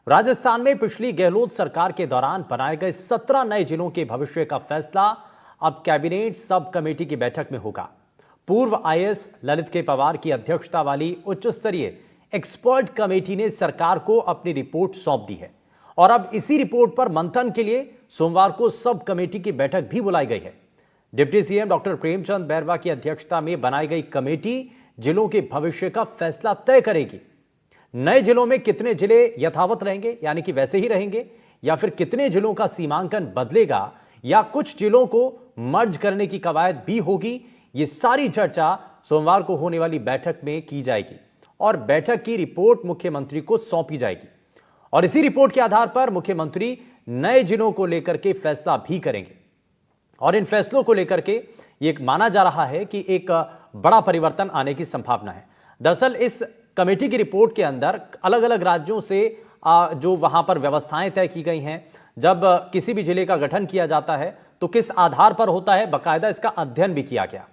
राजस्थान में पिछली गहलोत सरकार के दौरान बनाए गए 17 नए जिलों के भविष्य का फैसला अब कैबिनेट सब कमेटी की बैठक में होगा। पूर्व आईएएस ललित के पवार की अध्यक्षता वाली उच्च स्तरीय एक्सपर्ट कमेटी ने सरकार को अपनी रिपोर्ट सौंप दी है और अब इसी रिपोर्ट पर मंथन के लिए सोमवार को सब कमेटी की बैठक भी बुलाई गई है। Deputy CM doctor Premchand Bairwa की अध्यक्षता में बनाई गई कमेटी जिलों के भविष्य का फैसला तय करेगी। नए जिलों में कितने जिले यथावत रहेंगे, यानी कि वैसे ही रहेंगे, या फिर कितने जिलों का सीमांकन बदलेगा या कुछ जिलों को मर्ज करने की कवायद भी होगी, ये सारी चर्चा सोमवार को होने वाली बैठक में की जाएगी और बैठक की रिपोर्ट मुख्यमंत्री को सौंपी जाएगी और इसी रिपोर्ट के आधार पर मुख्यमंत्री नए जिलों को लेकर के फैसला भी करेंगे। और इन फैसलों को लेकर के ये माना जा रहा है कि एक बड़ा परिवर्तन आने की संभावना है। दरअसल इस कमेटी की रिपोर्ट के अंदर अलग अलग राज्यों से जो वहां पर व्यवस्थाएं तय की गई हैं, जब किसी भी जिले का गठन किया जाता है तो किस आधार पर होता है, बाकायदा इसका अध्ययन भी किया गया।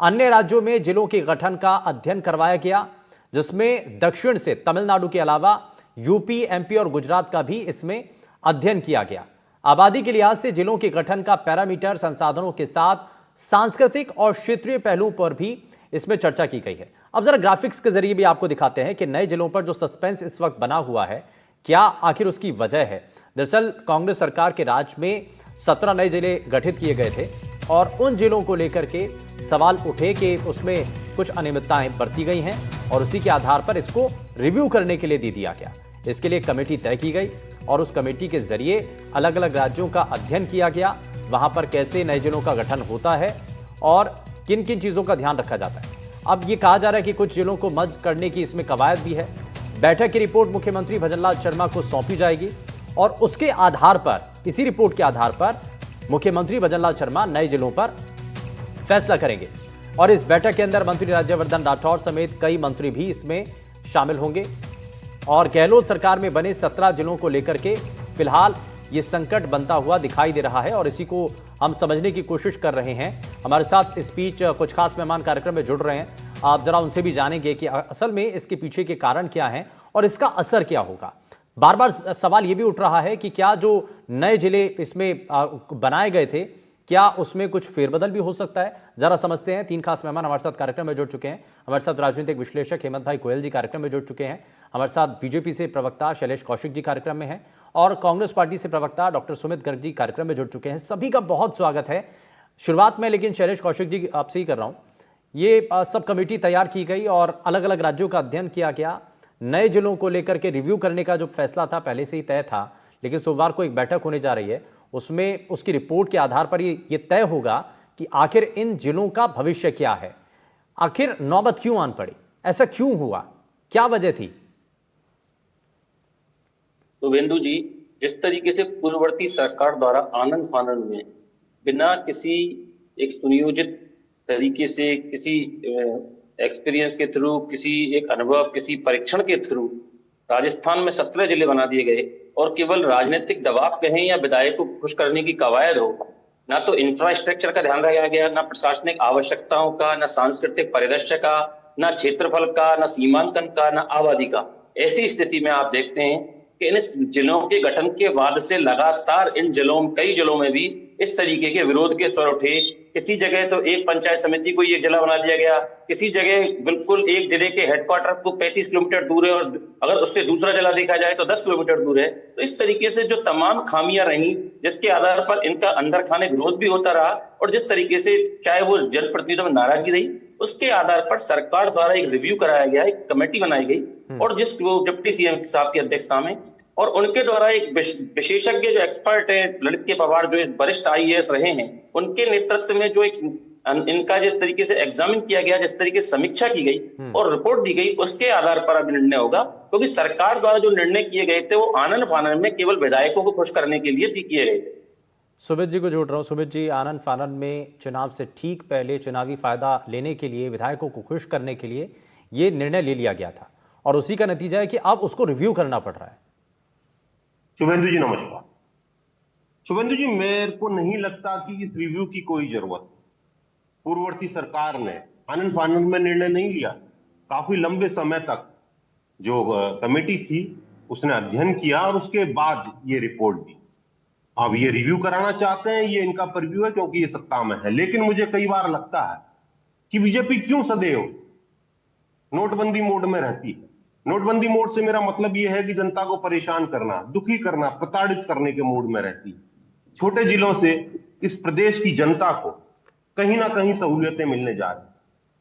अन्य राज्यों में जिलों के गठन का अध्ययन करवाया गया, जिसमें दक्षिण से तमिलनाडु के अलावा यूपी, एमपी और गुजरात का भी इसमें अध्ययन किया गया। आबादी के लिहाज से जिलों के गठन का पैरामीटर, संसाधनों के साथ सांस्कृतिक और क्षेत्रीय पहलुओं पर भी इसमें चर्चा की गई है। अब जरा ग्राफिक्स के जरिए भी आपको दिखाते हैं कि नए जिलों पर जो सस्पेंस इस वक्त बना हुआ है, क्या आखिर उसकी वजह है। दरअसल कांग्रेस सरकार के राज में 17 नए जिले गठित किए गए थे और उन जिलों को लेकर के सवाल उठे कि उसमें कुछ अनियमितताएं बरती गई हैं और उसी के आधार पर इसको रिव्यू करने के लिए दे दिया गया। इसके लिए कमेटी तय की गई और उस कमेटी के जरिए अलग अलग राज्यों का अध्ययन किया गया, वहां पर कैसे नए जिलों का गठन होता है और किन किन चीजों का ध्यान रखा जाता है। अब ये कहा जा रहा है कि कुछ जिलों को मर्ज करने की इसमें कवायद भी है। बैठक की रिपोर्ट मुख्यमंत्री भजनलाल शर्मा को सौंपी जाएगी और उसके आधार पर, इसी रिपोर्ट के आधार पर मुख्यमंत्री भजनलाल शर्मा नए जिलों पर फैसला करेंगे और इस बैठक के अंदर मंत्री राज्यवर्धन राठौड़ समेत कई मंत्री भी इसमें शामिल होंगे। और गहलोत सरकार में बने 17 जिलों को लेकर के फिलहाल ये संकट बनता हुआ दिखाई दे रहा है और इसी को हम समझने की कोशिश कर रहे हैं। हमारे साथ इस बीच कुछ खास मेहमान कार्यक्रम में जुड़ रहे हैं, आप जरा उनसे भी जानेंगे कि असल में इसके पीछे के कारण क्या हैं और इसका असर क्या होगा। बार बार सवाल ये भी उठ रहा है कि क्या जो नए जिले इसमें बनाए गए थे, क्या उसमें कुछ फेरबदल भी हो सकता है। जरा समझते हैं। तीन खास मेहमान हमारे साथ कार्यक्रम में जुड़ चुके हैं। हमारे साथ राजनीतिक विश्लेषक हेमंत भाई गोयल जी कार्यक्रम में जुड़ चुके हैं। हमारे साथ बीजेपी से प्रवक्ता शैलेश कौशिक जी कार्यक्रम में हैं और कांग्रेस पार्टी से प्रवक्ता डॉक्टर सुमित गर्ग जी कार्यक्रम में जुड़ चुके हैं। सभी का बहुत स्वागत है। शुरुआत में लेकिन शैलेश कौशिक जी आपसे ही कर रहा हूँ। ये सब कमेटी तैयार की गई और अलग अलग राज्यों का अध्ययन किया गया। नए जिलों को लेकर के रिव्यू करने का जो फैसला था पहले से ही तय था, लेकिन सोमवार को एक बैठक होने जा रही है, उसमें उसकी रिपोर्ट के आधार पर ये तय होगा कि आखिर इन जिलों का भविष्य क्या है। आखिर नौबत क्यों आन पड़ी, ऐसा क्यों हुआ, क्या वजह थी। तो वेंदु जी, जिस तरीके से पूर्ववर्ती सरकार द्वारा आनन फानन में बिना किसी एक सुनियोजित तरीके से, किसी एक्सपीरियंस के थ्रू, किसी एक अनुभव, किसी परीक्षण के थ्रू राजस्थान में 17 जिले बना दिए गए और केवल राजनीतिक दबाव कहें या विधायक को खुश करने की कवायद हो, ना तो इंफ्रास्ट्रक्चर का ध्यान रखा गया, ना प्रशासनिक आवश्यकताओं का, ना सांस्कृतिक परिदृश्य का, ना क्षेत्रफल का, ना सीमांकन का, ना आबादी का। ऐसी स्थिति में आप देखते हैं कि इन जिलों के गठन के बाद से लगातार इन जिलों, कई जिलों में भी इस तरीके के विरोध के स्वर उठे। किसी जगह तो एक पंचायत समिति को एक जिला बना दिया गया, किसी जगह बिल्कुल एक जिले के हेडक्वार्टर को 35 किलोमीटर दूर है और अगर उससे दूसरा जिला देखा जाए तो 10 किलोमीटर दूर है। तो इस तरीके से जो तमाम खामियां रही, जिसके आधार पर इनका अंदर खाने विरोध भी होता रहा और जिस तरीके से चाहे वो जनप्रतिनिधियों में नाराजगी रही, उसके आधार पर सरकार द्वारा एक रिव्यू कराया गया, एक कमेटी बनाई गई और जिस डिप्टी सीएम साहब की अध्यक्षता में और उनके द्वारा एक विशेषज्ञ जो एक्सपर्ट है ललित के पवार, जो वरिष्ठ आईएएस रहे हैं, उनके नेतृत्व में जो एक इनका जिस तरीके से एग्जामिन किया गया, जिस तरीके से समीक्षा की गई और रिपोर्ट दी गई, उसके आधार पर अब निर्णय होगा। क्योंकि सरकार द्वारा जो निर्णय किए गए थे वो आनन फानन में केवल विधायकों को खुश करने के लिए किए गए थे। सुमित जी को जोड़ रहा हूं। सुमित जी, आनन फानन में चुनाव से ठीक पहले चुनावी फायदा लेने के लिए, विधायकों को खुश करने के लिए ये निर्णय ले लिया गया था और उसी का नतीजा है कि अब उसको रिव्यू करना पड़ रहा है। शुभेंदु जी नमस्कार। शुभेंदु जी, मेरे को नहीं लगता कि इस रिव्यू की कोई जरूरत। पूर्ववर्ती सरकार ने आनन फानन में निर्णय नहीं लिया। काफी लंबे समय तक जो कमेटी थी उसने अध्ययन किया और उसके बाद ये रिपोर्ट दी। अब ये रिव्यू कराना चाहते हैं, ये इनका परव्यू है क्योंकि ये सत्ता में है। लेकिन मुझे कई बार लगता है कि बीजेपी क्यों सदैव नोटबंदी मोड में रहती है। नोटबंदी मोड से मेरा मतलब यह है कि जनता को परेशान करना, दुखी करना, प्रताड़ित करने के मूड में रहती है। छोटे जिलों से इस प्रदेश की जनता को कहीं ना कहीं सहूलियतें मिलने जा रही।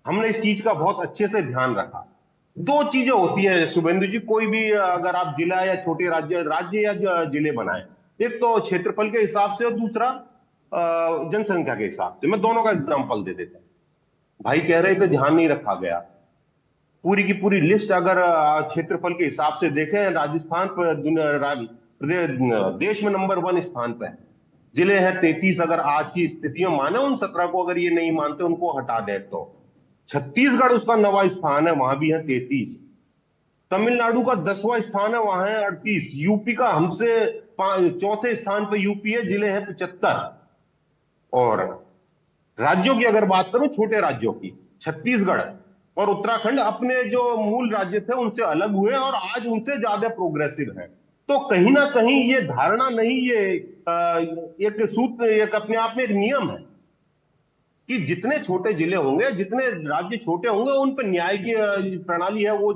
हमने इस चीज का बहुत अच्छे से ध्यान रखा। दो चीजें होती है शुभेंदु जी, कोई भी अगर आप जिला या छोटे राज्य या जिले बनाए, एक तो क्षेत्रफल के हिसाब से और दूसरा जनसंख्या के हिसाब से। मैं दोनों का एग्जांपल दे देता हूं। भाई कह रहे थे ध्यान नहीं रखा गया। पूरी की पूरी लिस्ट अगर क्षेत्रफल के हिसाब से देखें, राजस्थान पर देश में नंबर 1 स्थान पर है। जिले हैं 33। अगर आज की स्थिति में माने उन 17 को, अगर ये नहीं मानते उनको हटा दे तो छत्तीसगढ़ उसका 9वां स्थान है, वहां भी है 33। तमिलनाडु का 10वां स्थान है, वहां है 38। यूपी का हमसे 4थे स्थान पर यूपी है, जिले हैं 75। और राज्यों की अगर बात करूं, छोटे राज्यों की, छत्तीसगढ़ और उत्तराखंड अपने जो मूल राज्य थे उनसे अलग हुए और आज उनसे ज्यादा प्रोग्रेसिव है। तो कहीं ना कहीं ये धारणा नहीं, ये एक सूत्र, एक अपने आप में एक नियम है कि जितने छोटे जिले होंगे, जितने राज्य छोटे होंगे, उन पर न्याय की प्रणाली है, वो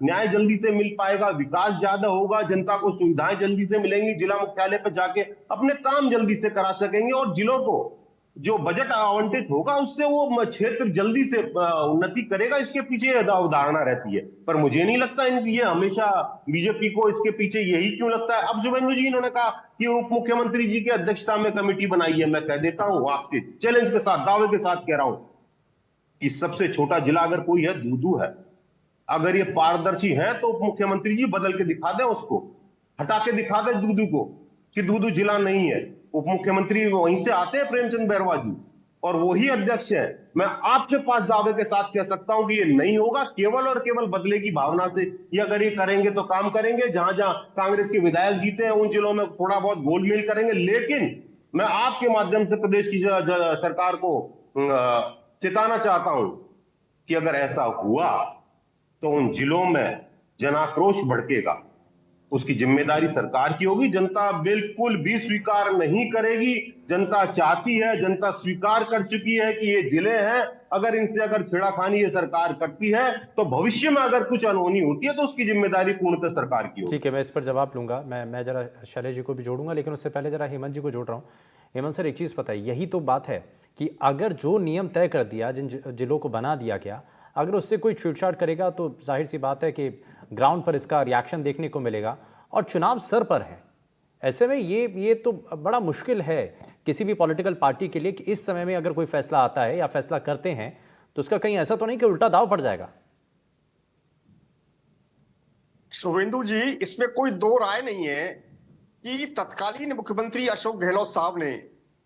न्याय जल्दी से मिल पाएगा, विकास ज्यादा होगा, जनता को सुविधाएं जल्दी से मिलेंगी, जिला मुख्यालय पर जाके अपने काम जल्दी से करा सकेंगे और जिलों को जो बजट आवंटित होगा उससे वो क्षेत्र जल्दी से उन्नति करेगा। इसके पीछे अवधारणा रहती है। पर मुझे नहीं लगता ये हमेशा बीजेपी को इसके पीछे यही क्यों लगता है। अब शुभेंदु जी इन्होंने कहा कि उप मुख्यमंत्री जी की अध्यक्षता में कमेटी बनाई है। मैं कह देता हूं आपके चैलेंज के साथ, दावे के साथ कह रहा हूं कि सबसे छोटा जिला अगर कोई है, दूदू है। अगर ये पारदर्शी है तो उप मुख्यमंत्री जी बदल के दिखा दें, उसको हटा के दिखा दें दूदू को कि दूदू जिला नहीं है। उप मुख्यमंत्री वहीं से आते हैं, प्रेमचंद बैरवा जी, और वही अध्यक्ष है। मैं आपके पास दावे के साथ कह सकता हूं कि ये नहीं होगा, केवल और केवल बदले की भावना से। ये अगर ये करेंगे तो काम करेंगे, जहां जहां कांग्रेस के विधायक जीते हैं उन जिलों में थोड़ा बहुत गोलमेल करेंगे। लेकिन मैं आपके माध्यम से प्रदेश की सरकार को चेताना चाहता हूं कि अगर ऐसा हुआ तो उन जिलों में जनाक्रोश भड़केगा, उसकी जिम्मेदारी सरकार की होगी। जनता बिल्कुल भी स्वीकार नहीं करेगी। जनता चाहती है, जनता स्वीकार कर चुकी है कि ये जिले हैं। अगर इनसे अगर छेड़ाखानी ये सरकार करती है तो भविष्य में अगर कुछ अनहोनी होती है तो उसकी जिम्मेदारी पूर्णतः सरकार की होगी। ठीक है, मैं इस पर जवाब लूंगा। मैं जरा शैलेश जी को भी जोड़ूंगा, लेकिन उससे पहले जरा हेमंत जी को जोड़ रहा हूँ। हेमंत सर, एक चीज़ पता है, यही तो बात है कि अगर जो नियम तय कर दिया, जिन जिलों को बना दिया गया, अगर उससे कोई छूटछाट करेगा तो जाहिर सी बात है कि ग्राउंड पर इसका रिएक्शन देखने को मिलेगा और चुनाव सर पर है। ऐसे में ये तो बड़ा मुश्किल है किसी भी पॉलिटिकल पार्टी के लिए कि इस समय में अगर कोई फैसला आता है या फैसला करते हैं तो उसका कहीं ऐसा तो नहीं कि उल्टा दाव पड़ जाएगा। शुभेंदु जी, इसमें कोई दो राय नहीं है कि तत्कालीन मुख्यमंत्री अशोक गहलोत साहब ने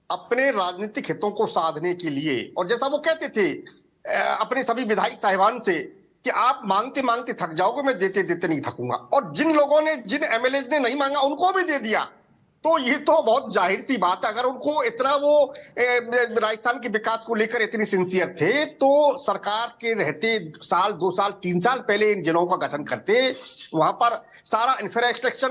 अपने राजनीतिक हितों को साधने के लिए, और जैसा वो कहते थे अपने सभी विधायक साहिबान से कि आप मांगते मांगते थक जाओगे, मैं देते देते नहीं थकूंगा, और जिन लोगों ने, जिन एमएलए ने नहीं मांगा उनको भी दे दिया। तो ये तो बहुत जाहिर सी बात है, अगर उनको इतना वो राजस्थान के विकास को लेकर इतनी सिंसियर थे तो सरकार के रहते साल 2 साल 3 साल पहले इन जिलों का गठन करते, वहां पर सारा इंफ्रास्ट्रक्चर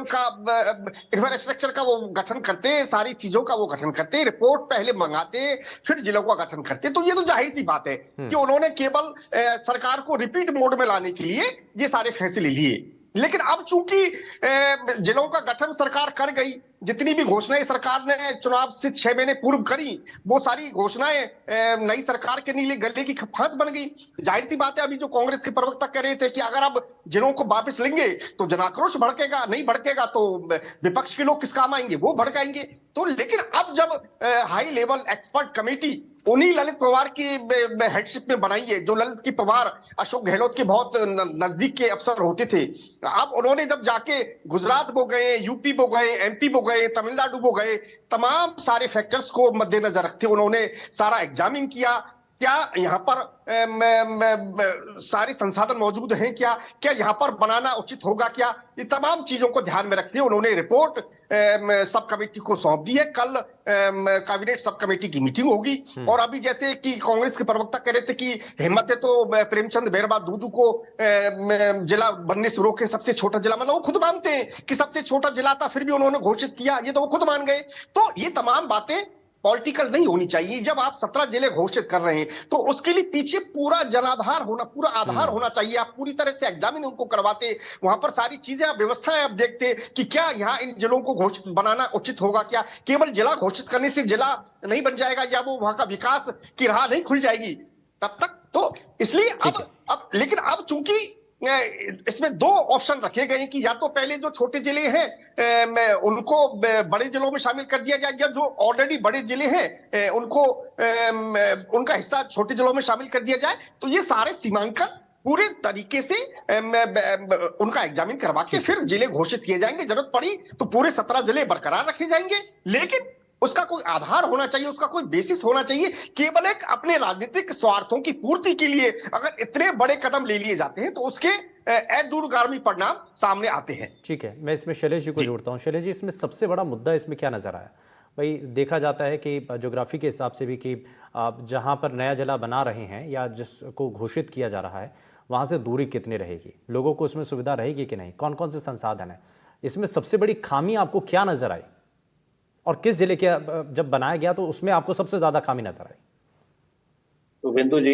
का वो गठन करते, सारी चीजों का वो गठन करते, रिपोर्ट पहले मंगाते, फिर जिलों का गठन करते। तो ये तो जाहिर सी बात है कि उन्होंने केवल सरकार को रिपीट मोड में लाने के लिए ये सारे फैसले लिए। लेकिन अब चूंकि जिलों का गठन सरकार कर गई, जितनी भी घोषणाएं सरकार ने चुनाव से 6 महीने पूर्व करी, वो सारी घोषणाएं नई सरकार के नीले गले की फांस बन गई। जाहिर सी बात है, अभी जो कांग्रेस के प्रवक्ता कह रहे थे कि अगर अब जिलों को वापस लेंगे तो जनाक्रोश भड़केगा, नहीं भड़केगा तो विपक्ष के लोग किस काम आएंगे, वो भड़काएंगे। तो लेकिन अब जब हाई लेवल एक्सपर्ट कमेटी उन्हीं ललित पवार की हेडशिप में बनाई है, जो ललित पवार अशोक गहलोत के बहुत नजदीक के अफसर होते थे, अब उन्होंने जब जाके गुजरात वो गए, यूपी वो गए, एमपी वो गए, तमिलनाडु वो गए, तमाम सारे फैक्टर्स को मद्देनजर रखते उन्होंने सारा एग्जामिन किया। क्या यहाँ पर सारे संसाधन मौजूद हैं, क्या क्या यहाँ पर बनाना उचित होगा, क्या, ये तमाम चीजों को ध्यान में रखते हुए उन्होंने रिपोर्ट सब कमेटी को सौंप दी है। कल कैबिनेट सब कमेटी की मीटिंग होगी। और अभी जैसे कि कांग्रेस के प्रवक्ता कह रहे थे कि हिम्मत है तो प्रेमचंद बैरवा दूदू को जिला बनने से रोके, सबसे छोटा जिला, मतलब वो खुद मानते हैं कि सबसे छोटा जिला था, फिर भी उन्होंने घोषित किया, ये तो वो खुद मान गए। तो ये तमाम बातें पॉलिटिकल नहीं होनी चाहिए। जब आप 17 जिले घोषित कर रहे हैं तो उसके लिए पीछे पूरा जनाधार होना, पूरा आधार होना चाहिए। आप पूरी तरह से एग्जामिन उनको करवाते, वहां पर सारी चीजें आप व्यवस्थाएं आप देखते कि क्या यहाँ इन जिलों को घोषित बनाना उचित होगा, क्या केवल जिला घोषित करने से जिला नहीं बन जाएगा या वो वहां का विकास की राह नहीं खुल जाएगी तब तक। तो इसलिए अब लेकिन अब चूंकि इसमें दो ऑप्शन रखे गए हैं कि या तो पहले जो छोटे जिले हैं उनको बड़े जिलों में शामिल कर दिया जाए, या जो ऑलरेडी बड़े जिले हैं उनको उनका हिस्सा छोटे जिलों में शामिल कर दिया जाए। तो ये सारे सीमांकन पूरे तरीके से उनका एग्जामिन करवा के फिर जिले घोषित किए जाएंगे। जरूरत पड़ी तो पूरे 17 जिले बरकरार रखे जाएंगे, लेकिन उसका कोई आधार होना चाहिए, उसका कोई बेसिस होना चाहिए। केवल एक अपने राजनीतिक स्वार्थों की पूर्ति के लिए अगर इतने बड़े कदम ले लिए जाते हैं तो उसके दूरगामी परिणाम सामने आते हैं। ठीक है, मैं इसमें शैलेश जी को जोड़ता हूँ। शैलेश जी, इसमें सबसे बड़ा मुद्दा इसमें क्या नजर आया? भाई देखा जाता है कि ज्योग्राफी के हिसाब से भी कि जहाँ पर नया जिला बना रहे हैं या जिसको घोषित किया जा रहा है वहाँ से दूरी कितनी रहेगी, लोगों को उसमें सुविधा रहेगी कि नहीं, कौन कौन से संसाधन है, इसमें सबसे बड़ी खामी आपको क्या नजर आई? और किस जिले के जब बनाया गया तो उसमें आपको सबसे ज्यादा खामी नजर आई? तो बिंदु जी,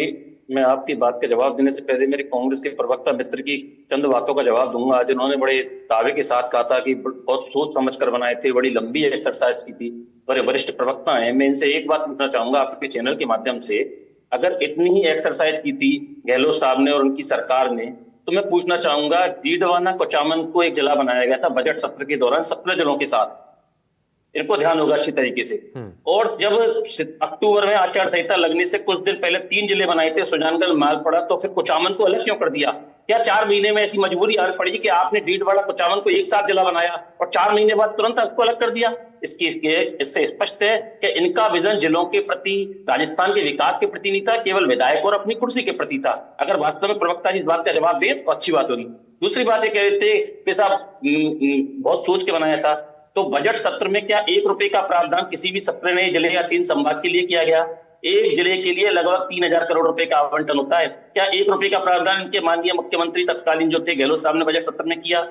मैं आपकी बात का जवाब देने से पहले मेरे कांग्रेस के प्रवक्ता मित्र की चंद बातों का जवाब दूंगा। आज उन्होंने बड़े दावे के साथ कहा था कि बहुत सोच समझ कर बनाए थे, बड़ी लंबी एक्सरसाइज की थी, बड़े वरिष्ठ प्रवक्ता हैं। मैं इनसे एक बात पूछना चाहूंगा आपके चैनल के माध्यम से, अगर इतनी ही एक्सरसाइज की थी गहलोत साहब ने और उनकी सरकार ने, तो मैं पूछना चाहूंगा, डीडवाना कुचामन को एक जिला बनाया गया था बजट सत्र के दौरान 17 जिलों के साथ, इनको ध्यान होगा अच्छी तरीके से। और जब अक्टूबर में आचार संहिता लगने से कुछ दिन पहले 3 जिले बनाए थे, सुजानगढ़, मालपड़ा, तो फिर कुचामन को अलग क्यों कर दिया? क्या 4 महीने में ऐसी मजबूरी आ पड़ी कि आपने डीडवाड़ा कुचामन को एक साथ जिला बनाया और 4 महीने बाद तुरंत उसको अलग कर दिया? इससे स्पष्ट है कि इनका विजन जिलों के प्रति, राजस्थान के विकास के प्रति नहीं था, केवल विधायक और अपनी कुर्सी के प्रति था। अगर वास्तव में प्रवक्ता जी इस बात का जवाब दे तो अच्छी बात होगी। दूसरी बात ये कह रहे थे कि साहब बहुत सोच के बनाया था, तो बजट सत्र में क्या 1 रुपए का प्रावधान किसी भी 17 नए जिले या 3 संभाग के लिए किया गया? एक जिले के लिए लगभग 3000 करोड़ रुपए का आवंटन होता है। क्या 1 रुपए का प्रावधान इनके माननीय मुख्यमंत्री तत्कालीन जो थे गहलोत साहब ने बजट सत्र में किया?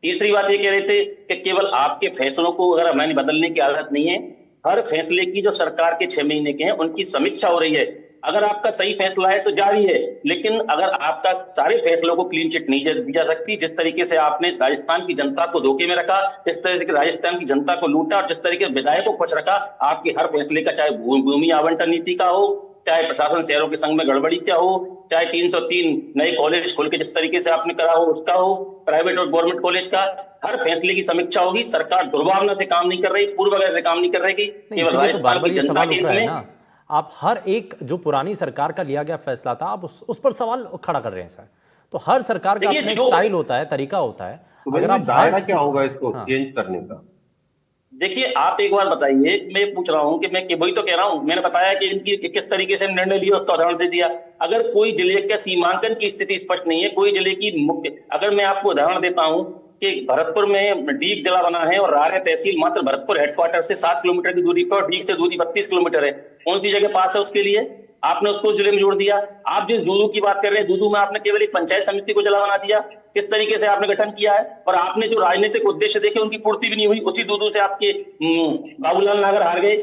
तीसरी बात ये कह रहे थे कि केवल आपके फैसलों को अगर हमें बदलने की आदत नहीं है, हर फैसले की जो सरकार के 6 महीने के हैं उनकी समीक्षा हो रही है। अगर आपका सही फैसला है तो जारी है, लेकिन अगर आपका सारे फैसलों को क्लीन चिट नहीं दी जा सकती, जिस तरीके से आपने राजस्थान की जनता को धोखे में रखा, जिस तरीके से राजस्थान की जनता को लूटा और जिस तरीके से विधायकों को खुश रखा, आपके हर फैसले का, चाहे भूमि आवंटन नीति का हो, चाहे प्रशासन शहरों के संग में गड़बड़ी क्या हो, चाहे 303 नए कॉलेज खोल के जिस तरीके से आपने करा हो उसका हो, प्राइवेट और गवर्नमेंट कॉलेज का, हर फैसले की समीक्षा होगी। सरकार दुर्भावना से काम नहीं कर रही, पूर्वाग्रह से काम नहीं कर रही, केवल राजस्थान की जनता के हित में। आप हर एक जो पुरानी सरकार का लिया गया फैसला था, आप उस पर सवाल खड़ा कर रहे हैं सर। तो हर सरकार का अपना एक स्टाइल होता है, तरीका होता है। तो अगर आप दायरा क्या होगा इसको चेंज करने का? देखिए, आप एक बार बताइए, मैं पूछ रहा हूं कि मैं वही तो कह रहा हूं, मैंने बताया कि इनकी किस तरीके से निर्णय लिया उसका उदाहरण दे दिया। अगर कोई जिले के सीमांकन की स्थिति स्पष्ट नहीं है, कोई जिले की मुख्य, अगर मैं आपको उदाहरण देता हूं कि भरतपुर में डीग जिला बना है और रारे तहसील मात्र भरतपुर हेडक्वार्टर से 7 किलोमीटर की दूरी पर, डीग से दूरी 32 किलोमीटर है। कौन सी जगह पास है उसके लिए? आपने उसको जिले में जोड़ दिया। आप जिस दूदू की बात कर रहे हैं, दूदू में आपने केवल एक पंचायत समिति को जिला बना दिया। किस तरीके से आपने गठन किया है? और आपने जो राजनीतिक उद्देश्य देखे उनकी पूर्ति भी नहीं हुई। उसी दूदू से आपके बाबूलाल नागर हार गए।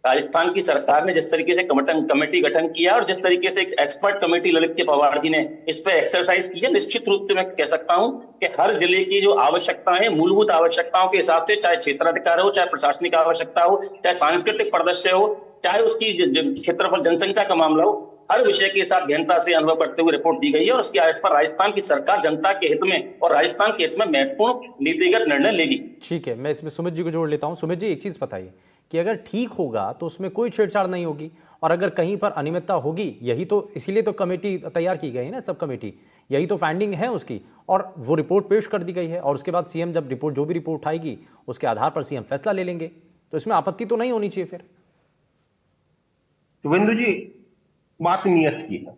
राजस्थान की सरकार ने जिस तरीके से कमेटी गठन किया और जिस तरीके से एक एक्सपर्ट कमेटी ललित के पवार जी ने इस पर एक्सरसाइज की है, निश्चित रूप से मैं कह सकता हूं कि हर जिले की जो आवश्यकता है, मूलभूत आवश्यकताओं के हिसाब से, चाहे क्षेत्राधिकार हो, चाहे प्रशासनिक आवश्यकता हो, चाहे सांस्कृतिक परिदृश्य हो, चाहे उसकी क्षेत्रफल जनसंख्या का मामला हो, हर विषय के साथ गहनता से अनुभव करते हुए रिपोर्ट दी गई है और उसके आधार पर राजस्थान की सरकार जनता के हित में और राजस्थान के हित में महत्वपूर्ण नीतिगत निर्णय लेगी। ठीक है, मैं इसमें सुमित जी को जोड़ लेता हूं। सुमित जी, एक चीज बताइए कि अगर ठीक होगा तो उसमें कोई छेड़छाड़ नहीं होगी, और अगर कहीं पर अनियमितता होगी, यही तो, इसीलिए तो कमेटी तैयार की गई है ना, सब कमेटी, यही तो फाइंडिंग है उसकी, और वो रिपोर्ट पेश कर दी गई है, और उसके बाद सीएम जब रिपोर्ट, जो भी रिपोर्ट आएगी उसके आधार पर सीएम फैसला ले लेंगे। तो इसमें आपत्ति तो नहीं होनी चाहिए फिर? शुभेंदु जी, बात नियत की है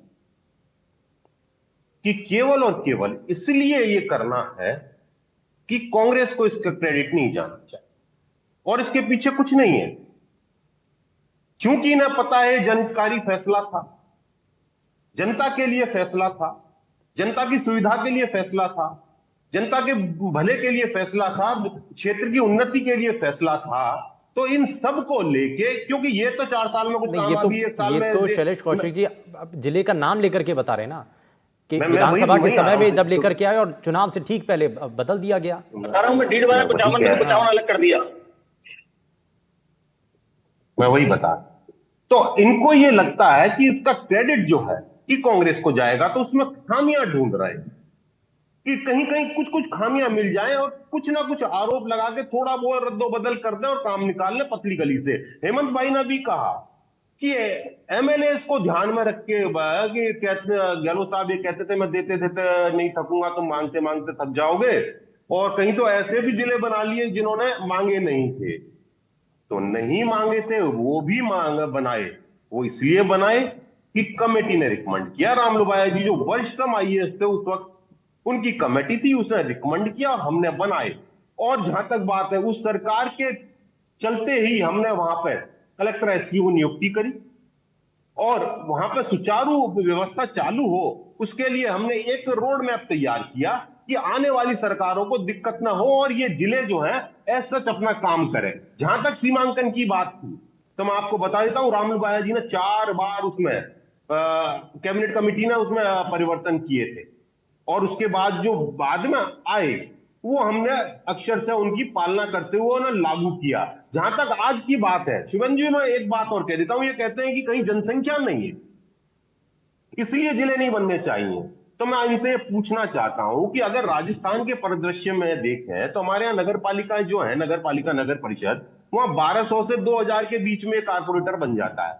कि केवल और केवल इसलिए ये करना है कि कांग्रेस को इसका क्रेडिट नहीं जाना चाहिए, और इसके पीछे कुछ नहीं है। क्योंकि इन्हें पता है जनकारी फैसला था, जनता के लिए फैसला था, जनता की सुविधा के लिए फैसला था, जनता के भले के लिए फैसला था, क्षेत्र की उन्नति के लिए फैसला था। तो इन सब को लेके, क्योंकि ये तो 4 साल में कुछ नहीं, काम, अभी 1 साल में ये तो शैलेश कौशिक जी अब जिले का नाम लेकर के बता रहे हैं ना कि मैं विधानसभा के वही समय में जब तो- लेकर के आए और चुनाव से ठीक पहले बदल दिया गया। बता रहा हूं मैं, 1.5 अलग कर दिया। मैं वही बता रहा हूं। तो इनको ये लगता है कि इसका क्रेडिट जो है कि कांग्रेस को जाएगा, तो उसमें खामियां ढूंढ रहे हैं कि कहीं कहीं कुछ कुछ खामियां मिल जाएं और कुछ ना कुछ आरोप लगा के थोड़ा बहुत रद्दोबदल कर दें और काम निकाल लें पतली गली से। हेमंत भाई ने भी कहा कि एमएलए को ध्यान में रख के कि गहलोत साहब ये कहते थे मैं देते देते नहीं थकूंगा, तुम मांगते मांगते थक जाओगे, और कहीं तो ऐसे भी जिले बना लिए जिन्होंने मांगे नहीं थे। तो नहीं मांगे थे वो भी मांग बनाए, वो इसलिए बनाए कि कमेटी ने रिकमेंड किया। रामलुबाया जी जो वरिष्ठतम आईएएस थे उस वक्त, उनकी कमेटी थी, उसने रिकमेंड किया और हमने बनाए। और जहां तक बात है, उस सरकार के चलते ही हमने वहां पे कलेक्टर एसपी को नियुक्ति करी और वहां पे सुचारू व्यवस्था चालू हो, उसके लिए हमने एक रोड मैप तैयार किया कि आने वाली सरकारों को दिक्कत ना हो और ये जिले जो है एज सच अपना काम करें। जहां तक सीमांकन की बात थी, तो मैं आपको बता देता हूं, रामलुबाया जी ने 4 बार उसमें कैबिनेट कमेटी ने उसमें परिवर्तन किए थे, और उसके बाद जो बाद में आए वो हमने अक्षरशः उनकी पालना करते हुए उन्हें लागू किया। जहां तक आज की बात है, शिवन जी, मैं एक बात और कह देता हूं, ये कहते हैं कि कहीं जनसंख्या नहीं है इसलिए जिले नहीं बनने चाहिए। तो मैं इनसे पूछना चाहता हूं कि अगर राजस्थान के परिदृश्य में देखें तो हमारे यहाँ नगर पालिकाएं जो है, नगर पालिका नगर परिषद, वहां 1200 से 2000 के बीच में कारपोरेटर बन जाता है।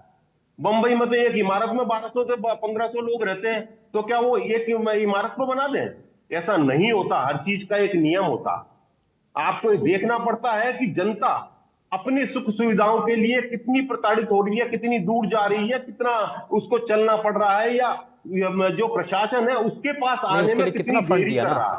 बंबई में तो एक इमारत में 1200 से 1500 लोग रहते हैं, तो क्या वो एक इमारत को बना दें? ऐसा नहीं होता, हर चीज का एक नियम होता। आपको ये देखना पड़ता है कि जनता अपनी सुख सुविधाओं के लिए कितनी प्रताड़ित हो रही है, कितनी दूर जा रही है, कितना उसको चलना पड़ रहा है, या जो प्रशासन है उसके पास नहीं, आने उसके में लिए कितनी कितना फंड देरी दिया कर ना? रहा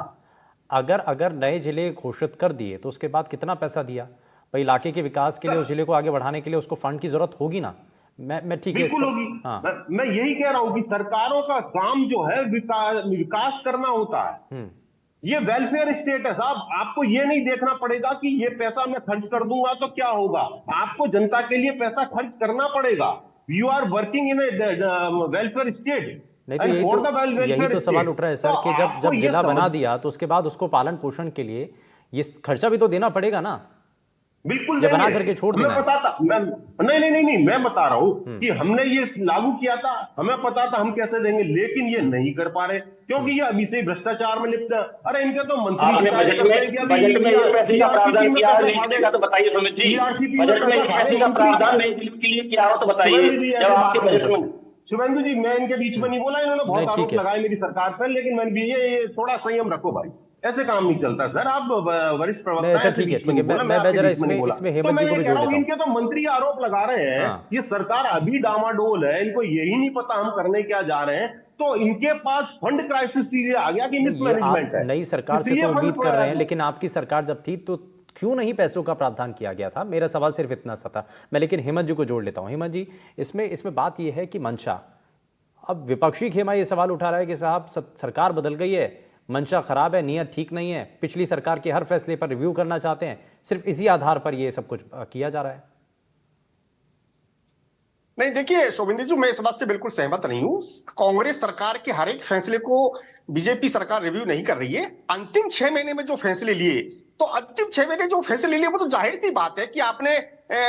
है। अगर नए जिले घोषित कर दिए तो उसके बाद कितना पैसा दिया भाई? इलाके के विकास के लिए, उस जिले को आगे बढ़ाने के लिए उसको फंड की जरूरत होगी ना। मैं ठीक है बिल्कुल होगी। हाँ। मैं यही कह रहा हूं कि सरकारों का काम जो है विकास करना होता है। ये वेलफेयर स्टेट है साहब, आपको ये नहीं देखना पड़ेगा कि ये पैसा मैं खर्च कर दूंगा तो क्या होगा, आपको जनता के लिए पैसा खर्च करना पड़ेगा। You are working in welfare state. नहीं तो यही तो सवाल उठ रहा है सर कि जब जिला बना दिया तो उसके बाद उसको पालन पोषण के लिए ये खर्चा भी तो देना पड़ेगा ना। बिल्कुल ये बना करके छोड़ देना। नहीं, मैं बता रहा हूं कि हमने ये लागू किया था, हमें पता था हम कैसे देंगे, लेकिन ये नहीं कर पा रहे क्योंकि ये अभी से भ्रष्टाचार में लिप्त है। अरे इनके तो मंत्री आपने बजट में ये पैसे का प्रावधान किया है नए जिले का, तो बताइए सुमित जी, बजट में ये पैसे का प्रावधान नए जिले के लिए किया हो तो बताइए जब आपके बजट में। शुभेंदु जी, मैं इनके बीच में नहीं बोला, इन्होंने बहुत आरोप लगाए मेरी सरकार पर, लेकिन मैंने भी ये थोड़ा संयम रखो भाई, ऐसे काम नहीं चलता सर। आप वरिष्ठ प्रवक्ता हैं, ठीक है मैं जरा इसमें हेमंत जी को भी जोड़ देता हूं। इनके तो मंत्री आरोप लगा रहे हैं ये सरकार अभी डामाडोल है, इनको यही नहीं पता हम करने क्या जा रहे हैं, तो इनके पास फंड क्राइसिस आ गया कि मिसमैनेजमेंट है। नई सरकार से तो उम्मीद कर रहे हैं, लेकिन आपकी सरकार जब थी तो क्यों नहीं पैसों का प्रावधान किया गया था? मेरा सवाल सिर्फ इतना सा था। मैं लेकिन हेमंत जी को जोड़ लेता हूं। हेमंत जी, इसमें बात यह है कि मंशा, अब विपक्षी खेमा ये सवाल उठा रहा है कि साहब सरकार बदल गई है, मंशा खराब है, नियत ठीक नहीं है, पिछली सरकार के हर फैसले पर रिव्यू करना चाहते हैं, सिर्फ इसी आधार पर ये सब कुछ किया जा रहा है। नहीं देखिए शोभिंदु जी, मैं इस बात से बिल्कुल सहमत नहीं हूं। कांग्रेस सरकार के हर एक फैसले को बीजेपी सरकार रिव्यू नहीं कर रही है। अंतिम 6 महीने में जो फैसले लिए, तो अंतिम 6 महीने जो फैसले लिए वो तो जाहिर सी बात है कि आपने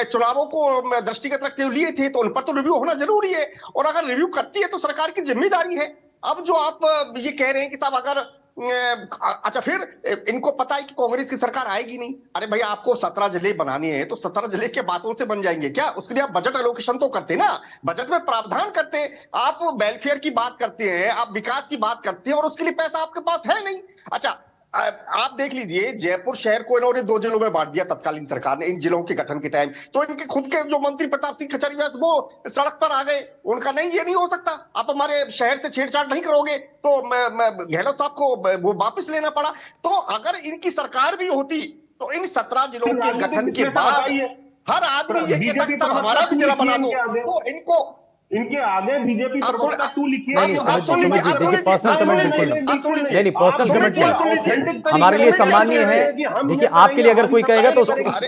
चुनावों को दृष्टिगत रखते हुए लिए थे, तो उन पर तो रिव्यू होना जरूरी है, और अगर रिव्यू करती है तो सरकार की जिम्मेदारी है। अब जो आप ये कह रहे हैं कि साहब अगर अच्छा, फिर इनको पता है कि कांग्रेस की सरकार आएगी नहीं। अरे भाई, आपको 17 जिले बनाने हैं तो 17 जिले के बातों से बन जाएंगे क्या? उसके लिए आप बजट एलोकेशन तो करते ना, बजट में प्रावधान करते। आप वेलफेयर की बात करते हैं, आप विकास की बात करते हैं, और उसके लिए पैसा आपके पास है नहीं। अच्छा, आप देख लीजिए, जयपुर शहर को इन्होंने 2 जिलों में बांट दिया तत्कालीन सरकार ने इन जिलों के गठन के टाइम। तो इनके खुद के जो मंत्री प्रताप सिंह खचरिया वो सड़क पर आ गए, उनका नहीं ये नहीं हो सकता, आप हमारे शहर से छेड़छाड़ नहीं करोगे, तो गहलोत साहब को वो वापस लेना पड़ा। तो अगर इनकी सरकार भी होती तो इन 17 जिलों के गठन के बाद हर आदमी ये कहता कि साहब हमारा भी जिला बना दो, तो इनके आगे बीजेपी प्रवक्ता तू लिखिए। नहीं देखिए, पर्सनल कमेंट बिल्कुल नहीं, पर्सनल कमेंट नहीं, हमारे लिए सम्मानीय है। देखिए, आपके लिए अगर कोई कहेगा तो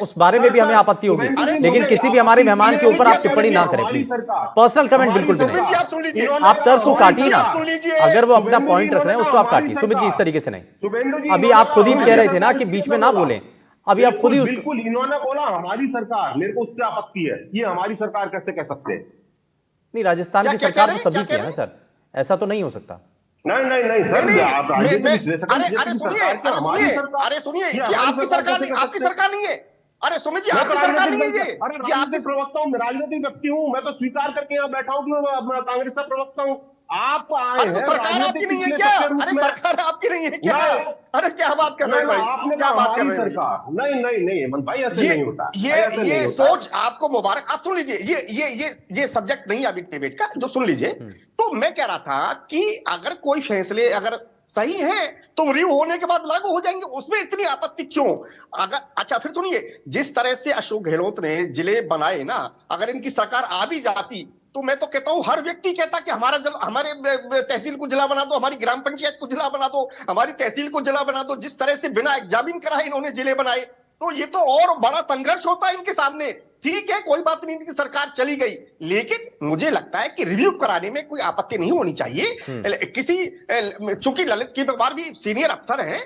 उस बारे में भी हमें आपत्ति होगी, लेकिन किसी भी हमारे मेहमान के ऊपर आप टिप्पणी ना करें प्लीज। पर्सनल कमेंट बिल्कुल भी नहीं, आप तर्क को काटिए ना, अगर वो अपना पॉइंट रख रहे हैं उसको आप काटिए। सुमित जी, इस तरीके से नहीं, अभी आप खुद ही कह रहे थे ना कि बीच में ना बोले, अभी आप खुद ही बिल्कुल इन्होंने बोला हमारी सरकार, मेरे को उससे आपत्ति है। ये हमारी सरकार कैसे कह सकते हैं? नहीं, राजस्थान की सरकार तो सभी की है ना सर, ऐसा तो नहीं हो सकता। नहीं सर, आप अरे सुनिए, ये आपकी सरकार नहीं है। अरे सुमित जी, आपकी सरकार नहीं है ये। अरे राजनीतिक प्रवक्ता हूँ, राजनीतिक व्यक्ति हूँ, मैं तो स्वीकार करके यहाँ बैठा हूँ कि कांग्रेस का प्रवक्ता हूँ। आप आए हैं, सरकार आपकी नहीं है क्या? अरे सरकार आपकी नहीं है क्या? अरे क्या बात कर रहे हैं भाई, आपने क्या बात कर रहे हैं सरकार? नहीं हेमंत भाई, ऐसे नहीं होता। ये सोच आपको मुबारक। आप सुन लीजिए, ये सब्जेक्ट नहीं है अभी डिबेट का, जो सुन लीजिए। तो मैं कह रहा था कि अगर कोई फैसले अगर सही है तो रिव्यू होने के बाद लागू हो जाएंगे, उसमें इतनी आपत्ति क्यों? अगर अच्छा फिर सुनिए, जिस तरह से अशोक गहलोत ने जिले बनाए ना, अगर इनकी सरकार आ भी जाती तो मैं तो कहता हूं हर व्यक्ति कहता कि हमारे तहसील को जिला बना दो, हमारी ग्राम पंचायत को जिला बना दो, हमारी तहसील को जिला बना दो। जिस तरह से बिना एग्जामिन कराए इन्होंने जिले बनाए, तो ये तो और बड़ा संघर्ष होता है इनके सामने। ठीक है, कोई बात नहीं, इनकी सरकार चली गई, लेकिन मुझे लगता है कि रिव्यू कराने में कोई आपत्ति नहीं होनी चाहिए। किसी चूंकि ललित की पवार भी सीनियर अफसर हैं,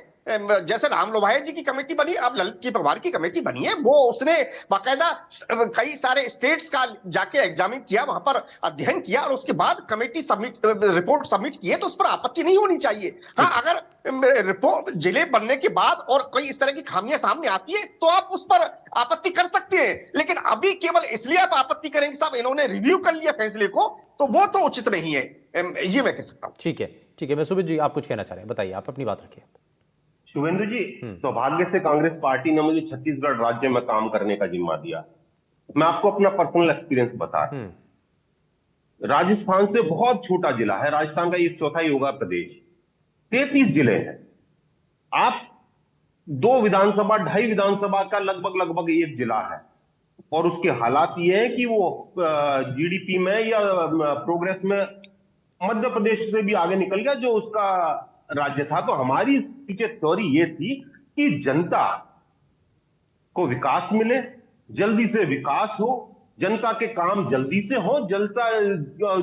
जैसे राम लोभाया जी की कमेटी बनी, अब ललित की पवार की कमेटी बनी है, वो उसने बाकायदा कई सारे स्टेट्स का जाके एग्जामिन किया, वहां पर अध्ययन किया और उसके बाद कमेटी रिपोर्ट सबमिट की है, तो उस पर आपत्ति नहीं होनी चाहिए। हाँ, अगर रिपोर्ट जिले बनने के बाद और कोई इस तरह की खामियां सामने आती है तो आप उस पर आपत्ति कर सकते हैं, लेकिन अभी केवल इसलिए आप आपत्ति करेंगे साहब इन्होंने रिव्यू कर लिया फैसले को, तो वो तो उचित नहीं है, ये मैं कह सकता हूं। ठीक है, मैं सुमित जी आप कुछ कहना चाह रहे हैं, बताइए, आप अपनी बात रखिए। शुभेंदु जी, सौभाग्य से कांग्रेस पार्टी ने मुझे छत्तीसगढ़ राज्य में काम करने का जिम्मा दिया। मैं आपको अपना पर्सनल एक्सपीरियंस बता रहा हूं। राजस्थान से बहुत छोटा जिला है, राजस्थान का 1/4 होगा प्रदेश, 33 जिले हैं। आप 2 विधानसभा 2.5 विधानसभा का लगभग एक जिला है, और उसके हालात ये है कि वो जीडीपी में या प्रोग्रेस में मध्य प्रदेश से भी आगे निकल गया जो उसका राज्य था। तो हमारी पीछे थ्योरी ये थी कि जनता को विकास मिले, जल्दी से विकास हो, जनता के काम जल्दी से हो, जनता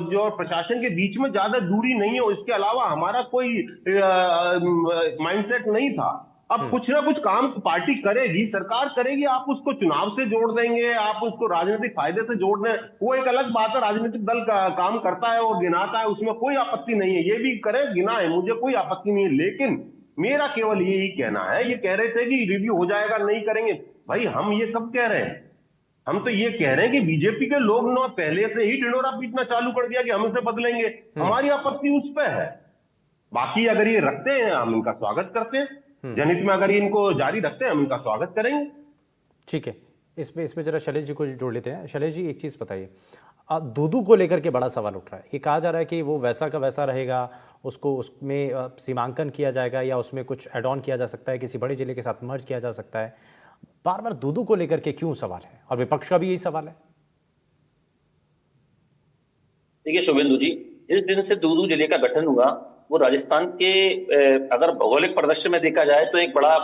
जो प्रशासन के बीच में ज्यादा दूरी नहीं हो, इसके अलावा हमारा कोई माइंडसेट नहीं था। अब कुछ ना कुछ काम पार्टी करेगी, सरकार करेगी, आप उसको चुनाव से जोड़ देंगे, आप उसको राजनीतिक फायदे से जोड़ दें, वो एक अलग बात है। राजनीतिक दल का काम करता है और गिनाता है, उसमें कोई आपत्ति नहीं है, ये भी करे गिनाए, मुझे कोई आपत्ति नहीं है। लेकिन मेरा केवल यही कहना है, ये कह रहे थे कि रिव्यू हो जाएगा, नहीं करेंगे, भाई हम ये कब कह रहे हैं? हम तो ये कह रहे हैं कि बीजेपी के लोग ने पहले से ही ढिंढोरा पीटना चालू कर दिया कि हम इसे बदलेंगे, हमारी आपत्ति उस पर है। बाकी अगर ये रखते हैं हम इनका स्वागत करते हैं, जनहित में अगर इनको जारी रखते हैं हम इनका स्वागत करेंगे। ठीक है, इसमें जरा शैलेश जी को जोड़ लेते हैं। शैलेश जी, एक चीज बताइए, दूधू को लेकर के बड़ा सवाल उठ रहा है। ये कहा जा रहा है कि वो वैसा का वैसा रहेगा, उसको उसमें सीमांकन किया जाएगा या उसमें कुछ एड ऑन किया जा सकता है, किसी बड़े जिले के साथ मर्ज किया जा सकता है। बार बार दूधू को लेकर के क्यों सवाल है, और विपक्ष का भी यही सवाल है? देखिए शुभेंदु जी, जिस दिन से दूधू जिले का गठन हुआ, वो राजस्थान के अगर भौगोलिक परिदृश्य में देखा जाए तो एक बड़ा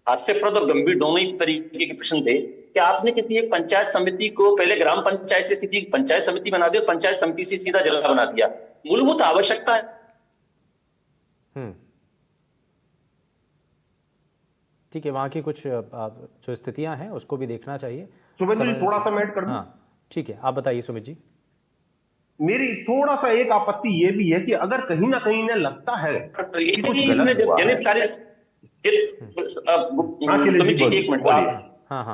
हास्यप्रद और गंभीर दोनों ही तरीके के प्रश्न थे कि आपने किसी एक पंचायत समिति को पहले ग्राम पंचायत से सीधी पंचायत समिति बना दिया, पंचायत समिति से सीधा जिला बना दिया। मूलभूत आवश्यकता ठीक है, वहां की कुछ जो स्थितियां हैं उसको भी देखना चाहिए। सुमित जी थोड़ा सा मैं ऐड कर दूं? ठीक है, आप बताइए सुमित जी। मेरी थोड़ा सा एक आपत्ति ये भी है कि अगर कहीं ना कहीं इन्हें लगता है कि कुछ गलत हुआ है, सुमित जी एक मिनट,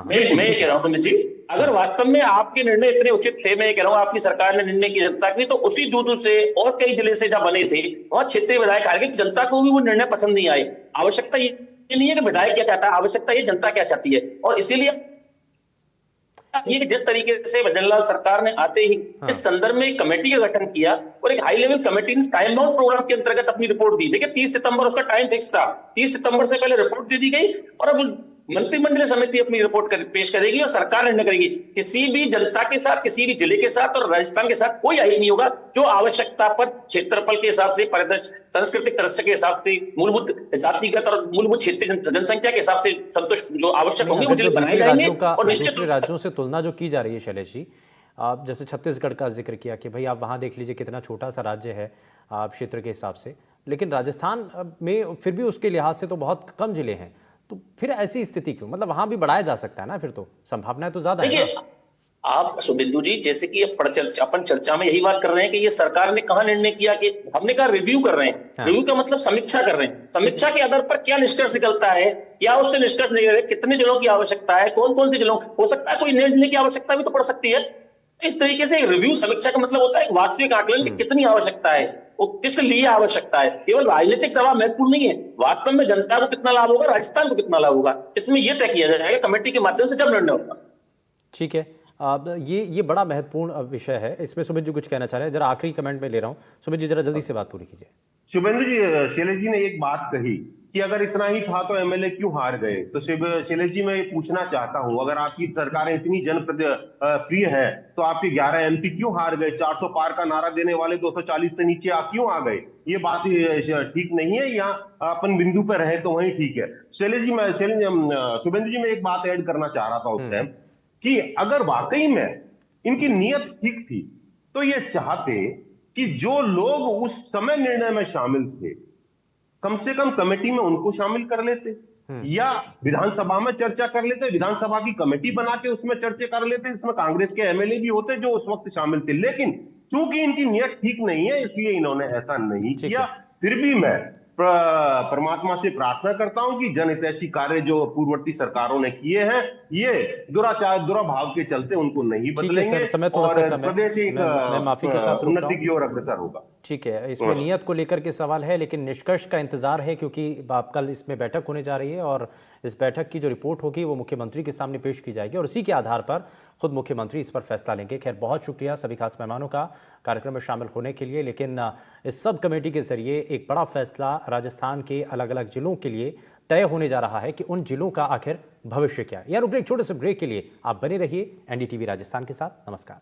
मैं ये कह रहा हूं सुमित जी, अगर वास्तव में आपके निर्णय इतने उचित थे, मैं कह रहा हूं आपकी सरकार ने निर्णय किया जनता की, तो उसी दूदू से और कई जिले से जहां बने थे वहां क्षेत्रीय विधायक हार गए, जनता को भी वो निर्णय पसंद नहीं आए। आवश्यकता ये नहीं है कि विधायक क्या चाहता है, आवश्यकता ये जनता क्या चाहती है। और इसीलिए ये कि जिस तरीके से भजनलाल सरकार ने आते ही इस संदर्भ में एक कमेटी का गठन किया और एक हाई लेवल कमेटी ने टाइम बाउंड प्रोग्राम के अंतर्गत अपनी रिपोर्ट दी। देखिए 30 सितंबर उसका टाइम फिक्स था, 30 सितंबर से पहले रिपोर्ट दे दी गई और अब मंत्रिमंडल समिति अपनी रिपोर्ट पेश करेगी और सरकार निर्णय करेगी। किसी भी जनता के साथ, किसी भी जिले के साथ और राजस्थान के साथ कोई आई नहीं होगा जो आवश्यकता पर क्षेत्रफल के हिसाब से, परिदृश्य, सांस्कृतिक दृश्य के हिसाब से, मूलभूत जातिगत और मूलभूत क्षेत्रीय जनसंख्या के हिसाब से संतुष्ट जो आवश्यक होंगे वो जिले बनाए जाएंगे। और निश्चित दूसरे राज्यों से तुलना जो की जा रही है शैलेश जी, आप जैसे छत्तीसगढ़ का जिक्र किया कि भाई आप वहाँ देख लीजिए कितना छोटा सा राज्य है क्षेत्र के हिसाब से, लेकिन राजस्थान में फिर भी उसके लिहाज से तो बहुत कम जिले हैं। तो फिर ऐसी स्थिति क्यों? मतलब वहां भी बढ़ाया जा सकता है ना, फिर तो संभावनाएं तो ज्यादा है ना। आप शुभेंदु जी, जैसे कि अपन चर्चा में यही बात कर रहे हैं कि ये सरकार ने कहा निर्णय किया कि हमने कहा रिव्यू कर रहे हैं। हाँ। रिव्यू का मतलब समीक्षा कर रहे हैं। समीक्षा के आधार पर क्या निष्कर्ष निकलता है, क्या उससे निष्कर्ष निकल रहे, कितने जिलों की आवश्यकता है, कौन कौन से जिलों, हो सकता है कोई निर्णय की आवश्यकता भी तो पड़ सकती है। इस तरीके से रिव्यू, समीक्षा का मतलब होता है एक वास्तविक आकलन की कितनी आवश्यकता है, वो किस लिए आवश्यकता है। केवल राजनीतिक दबाव महत्वपूर्ण नहीं है, वास्तव में जनता को कितना लाभ होगा, राजस्थान को कितना लाभ होगा, इसमें यह तय किया जाएगा कमेटी के माध्यम से जब निर्णय होगा। ठीक है, ये बड़ा महत्वपूर्ण विषय है। इसमें सुमित जी कुछ कहना चाह रहे हैं, जरा आखिरी कमेंट में ले रहा हूं। सुमित जी जरा जल्दी से बात पूरी कीजिए। शुभेंदु जी, शैलेश जी ने एक बात कही कि अगर इतना ही था तो एमएलए क्यों हार गए। तो शैलेश जी मैं ये पूछना चाहता हूं, अगर आपकी सरकारें इतनी प्रिय है तो आपके 11 एमपी क्यों हार गए? 400 पार का नारा देने वाले 240 से नीचे आप क्यों आ गए? ये बात ठीक नहीं है, या अपन बिंदु पर रहे तो वही ठीक है। शैलेश जी, शुभेंदु जी मैं एक बात ऐड करना चाह रहा था उस टाइम कि अगर वाकई में इनकी नीयत ठीक थी तो ये चाहते कि जो लोग उस समय निर्णय में शामिल थे कम से कम कमेटी में उनको शामिल कर लेते, या विधानसभा में चर्चा कर लेते, विधानसभा की कमेटी बना के उसमें चर्चा कर लेते, इसमें कांग्रेस के एमएलए भी होते जो उस वक्त शामिल थे। लेकिन चूंकि इनकी नीयत ठीक नहीं है इसलिए इन्होंने ऐसा नहीं किया। फिर भी मैं परमात्मा से प्रार्थना करता हूं कि जनहितैषी कार्य जो पूर्ववर्ती सरकारों ने किए हैं ये दुराभाव के चलते उनको नहीं बदलेंगे और प्रदेश एक उन्नति की ओर अग्रसर होगा। ठीक है, इसमें नियत को लेकर के सवाल है, लेकिन निष्कर्ष का इंतजार है क्योंकि कल इसमें बैठक होने जा रही है और इस बैठक की जो रिपोर्ट होगी वो मुख्यमंत्री के सामने पेश की जाएगी और उसी के आधार पर खुद मुख्यमंत्री इस पर फैसला लेंगे। खैर, बहुत शुक्रिया सभी खास मेहमानों का कार्यक्रम में शामिल होने के लिए, लेकिन इस सब कमेटी के जरिए एक बड़ा फैसला राजस्थान के अलग अलग जिलों के लिए तय होने जा रहा है कि उन जिलों का आखिर भविष्य क्या है। यार, एक छोटे से ब्रेक के लिए आप बने रहिए एनडीटीवी राजस्थान के साथ। नमस्कार।